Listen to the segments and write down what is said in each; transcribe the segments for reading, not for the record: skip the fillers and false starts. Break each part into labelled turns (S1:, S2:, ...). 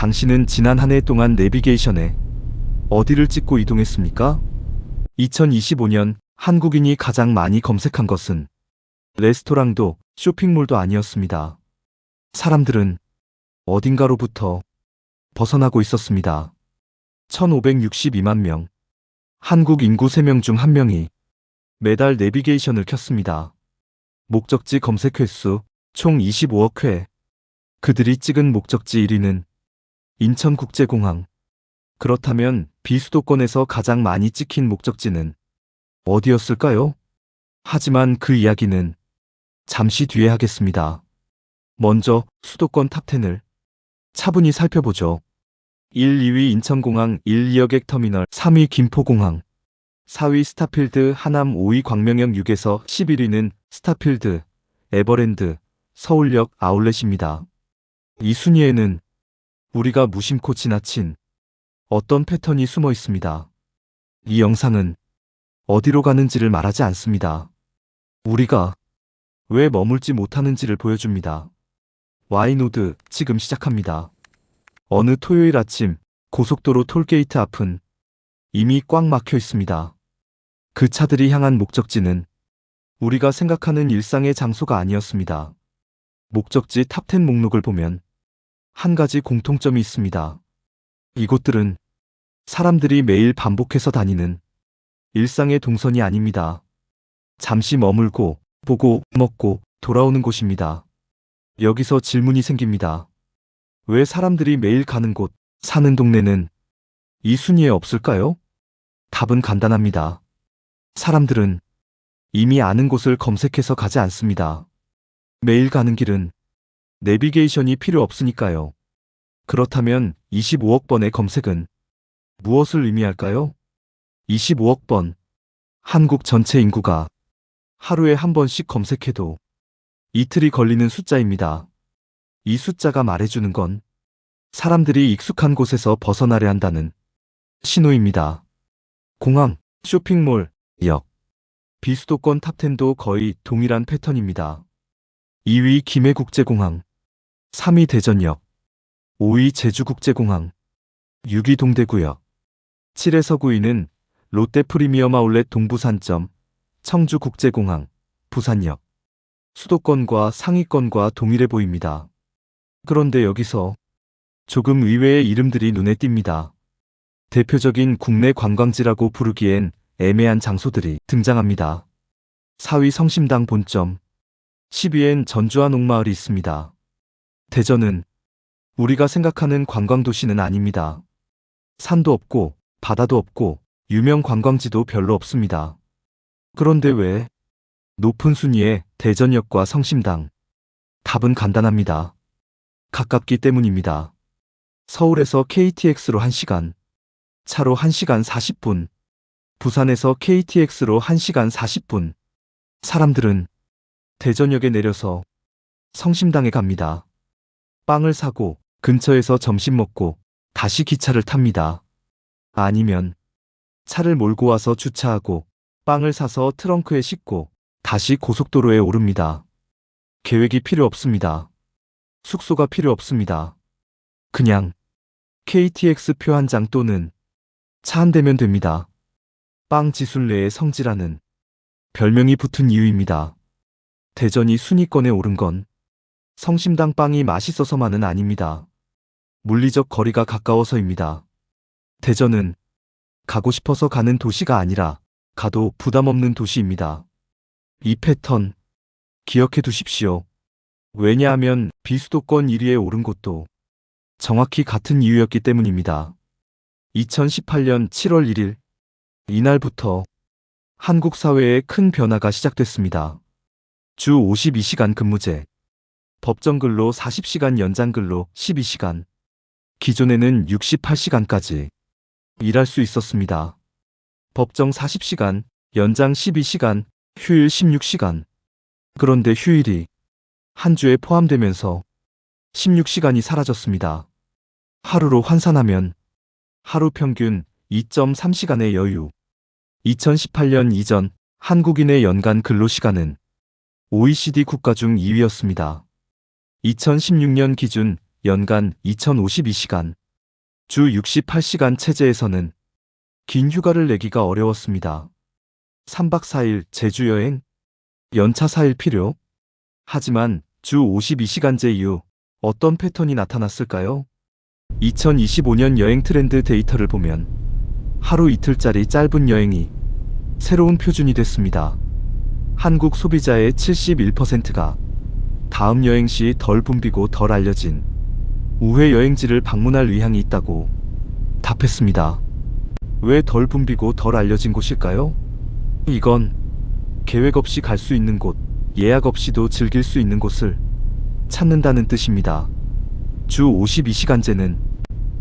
S1: 당신은 지난 한 해 동안 내비게이션에 어디를 찍고 이동했습니까? 2025년 한국인이 가장 많이 검색한 것은 레스토랑도 쇼핑몰도 아니었습니다. 사람들은 어딘가로부터 벗어나고 있었습니다. 1562만 명. 한국 인구 3명 중 1명이 매달 내비게이션을 켰습니다. 목적지 검색 횟수 총 25억 회. 그들이 찍은 목적지 1위는 인천국제공항. 그렇다면 비수도권에서 가장 많이 찍힌 목적지는 어디였을까요? 하지만 그 이야기는 잠시 뒤에 하겠습니다. 먼저 수도권 탑10을 차분히 살펴보죠. 1, 2위 인천공항 1, 2여객 터미널, 3위 김포공항, 4위 스타필드 하남, 5위 광명역 6에서 11위는 스타필드, 에버랜드, 서울역 아울렛입니다. 이 순위에는 우리가 무심코 지나친 어떤 패턴이 숨어 있습니다. 이 영상은 어디로 가는지를 말하지 않습니다. 우리가 왜 머물지 못하는지를 보여줍니다. 와이노드 지금 시작합니다. 어느 토요일 아침 고속도로 톨게이트 앞은 이미 꽉 막혀 있습니다. 그 차들이 향한 목적지는 우리가 생각하는 일상의 장소가 아니었습니다. 목적지 탑10 목록을 보면 한 가지 공통점이 있습니다. 이곳들은 사람들이 매일 반복해서 다니는 일상의 동선이 아닙니다. 잠시 머물고 보고 먹고 돌아오는 곳입니다. 여기서 질문이 생깁니다. 왜 사람들이 매일 가는 곳, 사는 동네는 이 순위에 없을까요? 답은 간단합니다. 사람들은 이미 아는 곳을 검색해서 가지 않습니다. 매일 가는 길은 내비게이션이 필요 없으니까요. 그렇다면 25억 번의 검색은 무엇을 의미할까요? 25억 번. 한국 전체 인구가 하루에 한 번씩 검색해도 이틀이 걸리는 숫자입니다. 이 숫자가 말해주는 건 사람들이 익숙한 곳에서 벗어나려 한다는 신호입니다. 공항, 쇼핑몰, 역. 비수도권 탑10도 거의 동일한 패턴입니다. 2위 김해국제공항, 3위 대전역, 5위 제주국제공항, 6위 동대구역, 7에서 9위는 롯데 프리미엄 아울렛 동부산점, 청주국제공항, 부산역. 수도권과 상위권과 동일해 보입니다. 그런데 여기서 조금 의외의 이름들이 눈에 띕니다. 대표적인 국내 관광지라고 부르기엔 애매한 장소들이 등장합니다. 4위 성심당 본점, 10위엔 전주와 녹마을이 있습니다. 대전은 우리가 생각하는 관광도시는 아닙니다. 산도 없고 바다도 없고 유명 관광지도 별로 없습니다. 그런데 왜 높은 순위에 대전역과 성심당? 답은 간단합니다. 가깝기 때문입니다. 서울에서 KTX로 1시간, 차로 1시간 40분, 부산에서 KTX로 1시간 40분. 사람들은 대전역에 내려서 성심당에 갑니다. 빵을 사고 근처에서 점심 먹고 다시 기차를 탑니다. 아니면 차를 몰고 와서 주차하고 빵을 사서 트렁크에 싣고 다시 고속도로에 오릅니다. 계획이 필요 없습니다. 숙소가 필요 없습니다. 그냥 KTX 표 한 장 또는 차 한 대면 됩니다. 빵 지순례의 성지라는 별명이 붙은 이유입니다. 대전이 순위권에 오른 건 성심당 빵이 맛있어서만은 아닙니다. 물리적 거리가 가까워서입니다. 대전은 가고 싶어서 가는 도시가 아니라 가도 부담 없는 도시입니다. 이 패턴 기억해 두십시오. 왜냐하면 비수도권 1위에 오른 곳도 정확히 같은 이유였기 때문입니다. 2018년 7월 1일, 이날부터 한국 사회에 큰 변화가 시작됐습니다. 주 52시간 근무제, 법정근로 40시간 연장근로 12시간, 기존에는 68시간까지 일할 수 있었습니다. 법정 40시간, 연장 12시간, 휴일 16시간. 그런데 휴일이 한 주에 포함되면서 16시간이 사라졌습니다. 하루로 환산하면 하루 평균 2.3시간의 여유. 2018년 이전 한국인의 연간 근로시간은 OECD 국가 중 2위였습니다. 2016년 기준 연간 2052시간, 주 68시간 체제에서는 긴 휴가를 내기가 어려웠습니다. 3박 4일 제주 여행, 연차 4일 필요. 하지만 주 52시간제 이후 어떤 패턴이 나타났을까요? 2025년 여행 트렌드 데이터를 보면 하루 이틀짜리 짧은 여행이 새로운 표준이 됐습니다. 한국 소비자의 71%가 다음 여행 시 덜 붐비고 덜 알려진 우회 여행지를 방문할 의향이 있다고 답했습니다. 왜 덜 붐비고 덜 알려진 곳일까요? 이건 계획 없이 갈 수 있는 곳, 예약 없이도 즐길 수 있는 곳을 찾는다는 뜻입니다. 주 52시간제는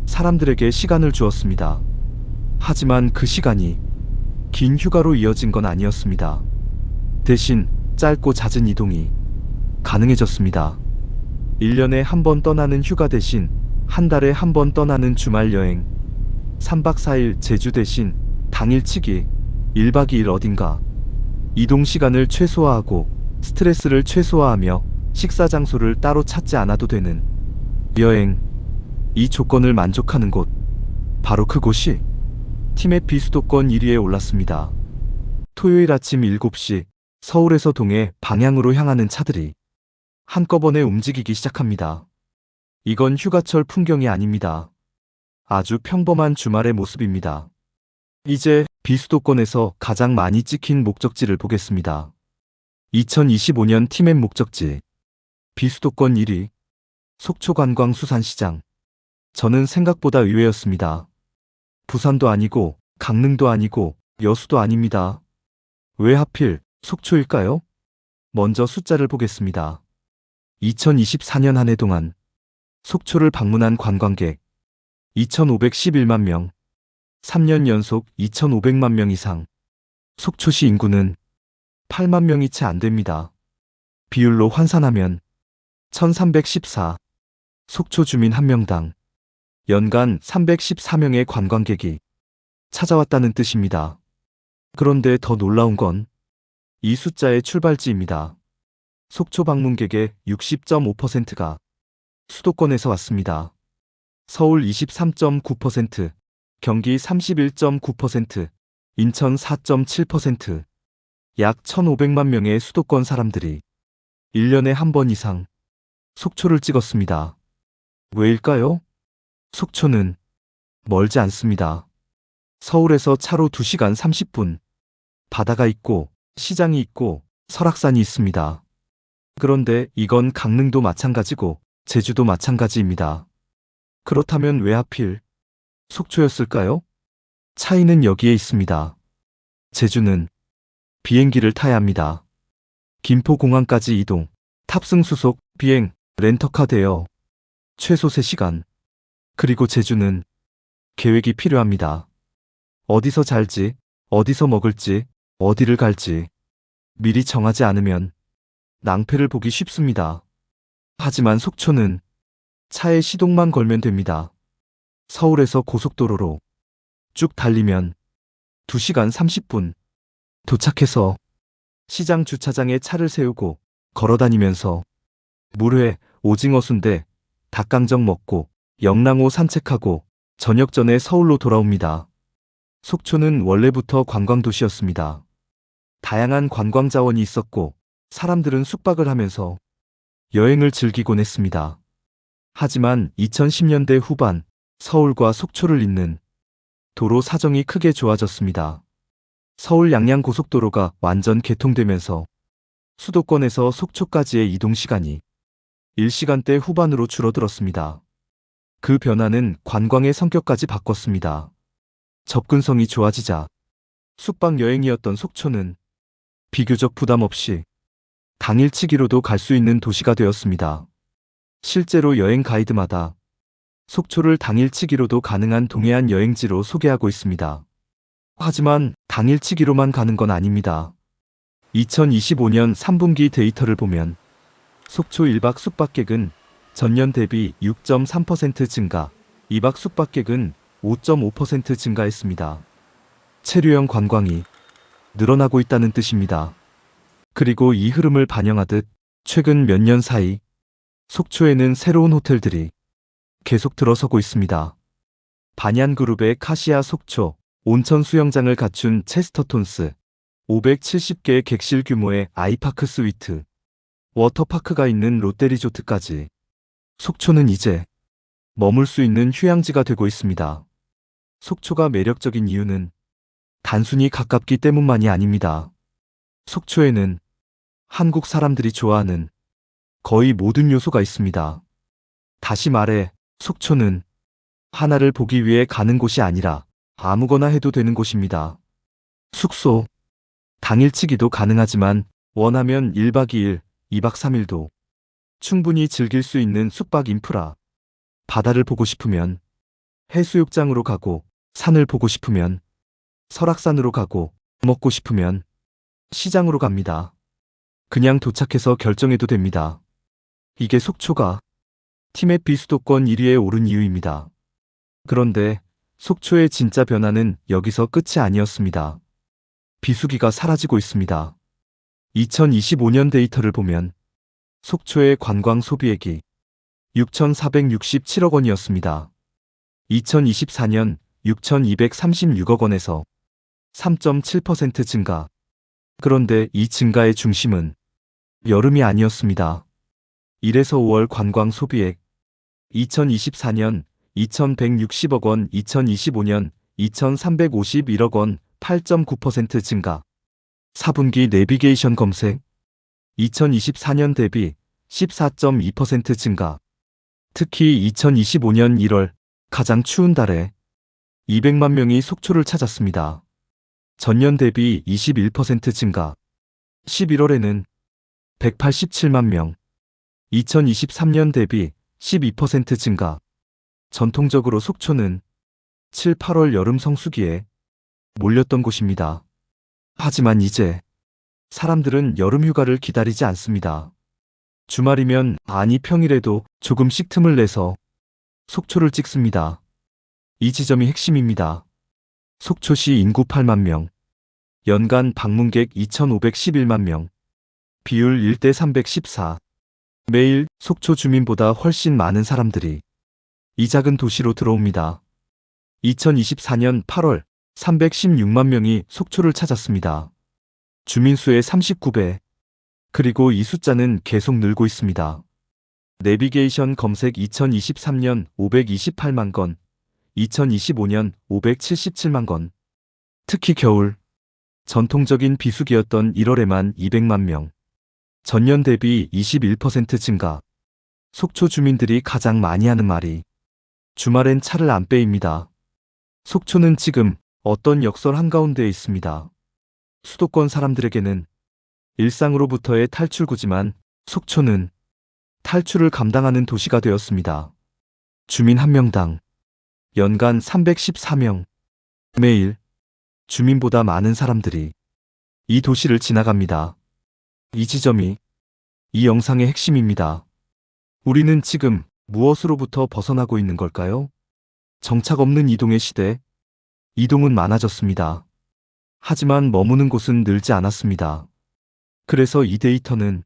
S1: 사람들에게 시간을 주었습니다. 하지만 그 시간이 긴 휴가로 이어진 건 아니었습니다. 대신 짧고 잦은 이동이 가능해졌습니다. 1년에 한 번 떠나는 휴가 대신 한 달에 한 번 떠나는 주말 여행, 3박 4일 제주 대신 당일치기 1박 2일 어딘가, 이동 시간을 최소화하고 스트레스를 최소화하며 식사 장소를 따로 찾지 않아도 되는 여행. 이 조건을 만족하는 곳, 바로 그곳이 티맵 수도권 1위에 올랐습니다. 토요일 아침 7시 서울에서 동해 방향으로 향하는 차들이 한꺼번에 움직이기 시작합니다. 이건 휴가철 풍경이 아닙니다. 아주 평범한 주말의 모습입니다. 이제 비수도권에서 가장 많이 찍힌 목적지를 보겠습니다. 2025년 티맵 목적지 비수도권 1위 속초관광수산시장. 저는 생각보다 의외였습니다. 부산도 아니고 강릉도 아니고 여수도 아닙니다. 왜 하필 속초일까요? 먼저 숫자를 보겠습니다. 2024년 한 해 동안 속초를 방문한 관광객 2,511만 명, 3년 연속 2,500만 명 이상. 속초시 인구는 8만 명이 채 안 됩니다. 비율로 환산하면 1,314. 속초 주민 한 명당 연간 314명의 관광객이 찾아왔다는 뜻입니다. 그런데 더 놀라운 건 이 숫자의 출발지입니다. 속초 방문객의 60.5%가 수도권에서 왔습니다. 서울 23.9%, 경기 31.9%, 인천 4.7%, 약 1,500만 명의 수도권 사람들이 1년에 한 번 이상 속초를 찍었습니다. 왜일까요? 속초는 멀지 않습니다. 서울에서 차로 2시간 30분, 바다가 있고 시장이 있고 설악산이 있습니다. 그런데 이건 강릉도 마찬가지고 제주도 마찬가지입니다. 그렇다면 왜 하필 속초였을까요? 차이는 여기에 있습니다. 제주는 비행기를 타야 합니다. 김포공항까지 이동, 탑승 수속, 비행, 렌터카 대여, 최소 3시간. 그리고 제주는 계획이 필요합니다. 어디서 잘지, 어디서 먹을지, 어디를 갈지 미리 정하지 않으면 낭패를 보기 쉽습니다. 하지만 속초는 차에 시동만 걸면 됩니다. 서울에서 고속도로로 쭉 달리면 2시간 30분. 도착해서 시장 주차장에 차를 세우고 걸어다니면서 물회, 오징어 순대, 닭강정 먹고 영랑호 산책하고 저녁 전에 서울로 돌아옵니다. 속초는 원래부터 관광도시였습니다. 다양한 관광 자원이 있었고 사람들은 숙박을 하면서 여행을 즐기곤 했습니다. 하지만 2010년대 후반 서울과 속초를 잇는 도로 사정이 크게 좋아졌습니다. 서울 양양고속도로가 완전 개통되면서 수도권에서 속초까지의 이동시간이 1시간대 후반으로 줄어들었습니다. 그 변화는 관광의 성격까지 바꿨습니다. 접근성이 좋아지자 숙박 여행이었던 속초는 비교적 부담 없이 당일치기로도 갈 수 있는 도시가 되었습니다. 실제로 여행 가이드마다 속초를 당일치기로도 가능한 동해안 여행지로 소개하고 있습니다. 하지만 당일치기로만 가는 건 아닙니다. 2025년 3분기 데이터를 보면 속초 1박 숙박객은 전년 대비 6.3% 증가, 2박 숙박객은 5.5% 증가했습니다. 체류형 관광이 늘어나고 있다는 뜻입니다. 그리고 이 흐름을 반영하듯 최근 몇 년 사이 속초에는 새로운 호텔들이 계속 들어서고 있습니다. 반얀그룹의 카시아 속초, 온천 수영장을 갖춘 체스터톤스, 570개의 객실 규모의 아이파크 스위트, 워터파크가 있는 롯데리조트까지 속초는 이제 머물 수 있는 휴양지가 되고 있습니다. 속초가 매력적인 이유는 단순히 가깝기 때문만이 아닙니다. 속초에는 한국 사람들이 좋아하는 거의 모든 요소가 있습니다. 다시 말해, 속초는 하나를 보기 위해 가는 곳이 아니라 아무거나 해도 되는 곳입니다. 숙소, 당일치기도 가능하지만 원하면 1박 2일, 2박 3일도 충분히 즐길 수 있는 숙박 인프라. 바다를 보고 싶으면 해수욕장으로 가고, 산을 보고 싶으면 설악산으로 가고, 먹고 싶으면 시장으로 갑니다. 그냥 도착해서 결정해도 됩니다. 이게 속초가 티맵 비수도권 1위에 오른 이유입니다. 그런데 속초의 진짜 변화는 여기서 끝이 아니었습니다. 비수기가 사라지고 있습니다. 2025년 데이터를 보면 속초의 관광 소비액이 6,467억 원이었습니다. 2024년 6,236억 원에서 3.7% 증가. 그런데 이 증가의 중심은 여름이 아니었습니다. 1에서 5월 관광 소비액 2024년 2,160억 원, 2025년 2,351억 원, 8.9% 증가. 4분기 내비게이션 검색 2024년 대비 14.2% 증가. 특히 2025년 1월 가장 추운 달에 200만 명이 속초를 찾았습니다. 전년 대비 21% 증가. 11월에는 187만 명. 2023년 대비 12% 증가. 전통적으로 속초는 7, 8월 여름 성수기에 몰렸던 곳입니다. 하지만 이제 사람들은 여름 휴가를 기다리지 않습니다. 주말이면, 아니 평일에도 조금씩 틈을 내서 속초를 찍습니다. 이 지점이 핵심입니다. 속초시 인구 8만 명, 연간 방문객 2,511만 명, 비율 1대 314. 매일 속초 주민보다 훨씬 많은 사람들이 이 작은 도시로 들어옵니다. 2024년 8월 316만 명이 속초를 찾았습니다. 주민수의 39배. 그리고 이 숫자는 계속 늘고 있습니다. 내비게이션 검색 2023년 528만 건, 2025년 577만 건. 특히 겨울, 전통적인 비수기였던 1월에만 200만 명. 전년 대비 21% 증가. 속초 주민들이 가장 많이 하는 말이 주말엔 차를 안 빼입니다. 속초는 지금 어떤 역설 한가운데에 있습니다. 수도권 사람들에게는 일상으로부터의 탈출구지만 속초는 탈출을 감당하는 도시가 되었습니다. 주민 1명당 연간 314명. 매일 주민보다 많은 사람들이 이 도시를 지나갑니다. 이 지점이 이 영상의 핵심입니다. 우리는 지금 무엇으로부터 벗어나고 있는 걸까요? 정착 없는 이동의 시대. 이동은 많아졌습니다. 하지만 머무는 곳은 늘지 않았습니다. 그래서 이 데이터는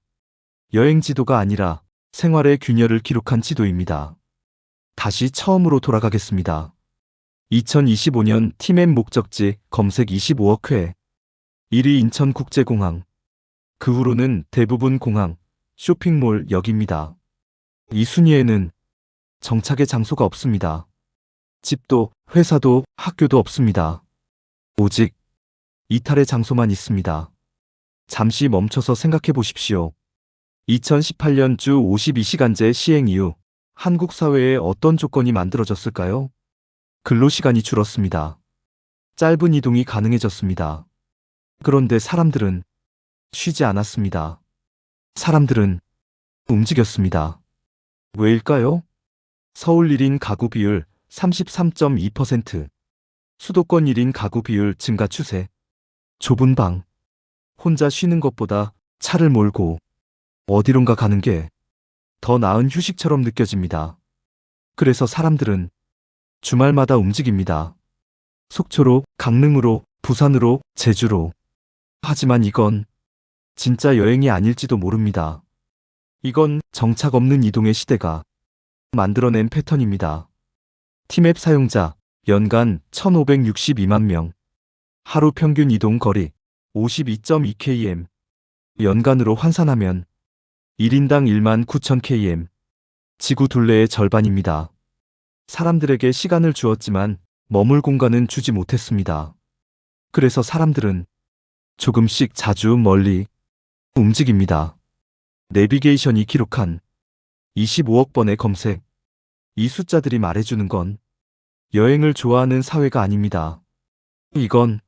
S1: 여행 지도가 아니라 생활의 균열을 기록한 지도입니다. 다시 처음으로 돌아가겠습니다. 2025년 티맵 목적지 검색 25억 회. 1위 인천국제공항. 그 후로는 대부분 공항, 쇼핑몰, 역입니다. 이 순위에는 정착의 장소가 없습니다. 집도, 회사도, 학교도 없습니다. 오직 이탈의 장소만 있습니다. 잠시 멈춰서 생각해 보십시오. 2018년 주 52시간제 시행 이후 한국 사회에 어떤 조건이 만들어졌을까요? 근로시간이 줄었습니다. 짧은 이동이 가능해졌습니다. 그런데 사람들은 쉬지 않았습니다. 사람들은 움직였습니다. 왜일까요? 서울 1인 가구 비율 33.2%, 수도권 1인 가구 비율 증가 추세. 좁은 방, 혼자 쉬는 것보다 차를 몰고 어디론가 가는 게 더 나은 휴식처럼 느껴집니다. 그래서 사람들은 주말마다 움직입니다. 속초로, 강릉으로, 부산으로, 제주로. 하지만 이건 진짜 여행이 아닐지도 모릅니다. 이건 정착 없는 이동의 시대가 만들어낸 패턴입니다. 티맵 사용자 연간 1562만 명, 하루 평균 이동 거리 52.2km, 연간으로 환산하면 1인당 1만 9천 km, 지구 둘레의 절반입니다. 사람들에게 시간을 주었지만 머물 공간은 주지 못했습니다. 그래서 사람들은 조금씩 자주 멀리 움직입니다. 내비게이션이 기록한 25억 번의 검색. 이 숫자들이 말해주는 건 여행을 좋아하는 사회가 아닙니다. 이건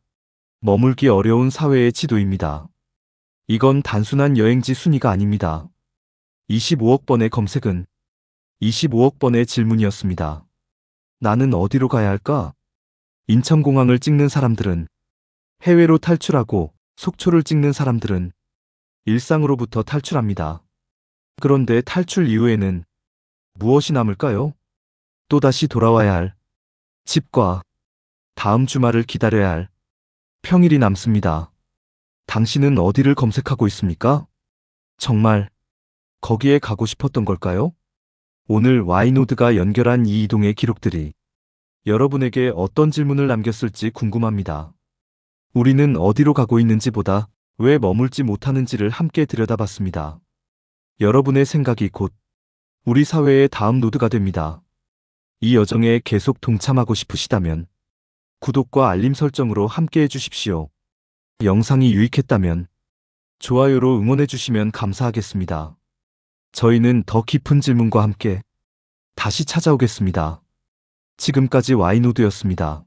S1: 머물기 어려운 사회의 지도입니다. 이건 단순한 여행지 순위가 아닙니다. 25억 번의 검색은 25억 번의 질문이었습니다. 나는 어디로 가야 할까? 인천공항을 찍는 사람들은 해외로 탈출하고 속초를 찍는 사람들은 일상으로부터 탈출합니다. 그런데 탈출 이후에는 무엇이 남을까요? 또다시 돌아와야 할 집과 다음 주말을 기다려야 할 평일이 남습니다. 당신은 어디를 검색하고 있습니까? 정말 거기에 가고 싶었던 걸까요? 오늘 와이노드가 연결한 이 이동의 기록들이 여러분에게 어떤 질문을 남겼을지 궁금합니다. 우리는 어디로 가고 있는지보다 왜 머물지 못하는지를 함께 들여다봤습니다. 여러분의 생각이 곧 우리 사회의 다음 노드가 됩니다. 이 여정에 계속 동참하고 싶으시다면 구독과 알림 설정으로 함께 해주십시오. 영상이 유익했다면 좋아요로 응원해주시면 감사하겠습니다. 저희는 더 깊은 질문과 함께 다시 찾아오겠습니다. 지금까지 와이노드였습니다.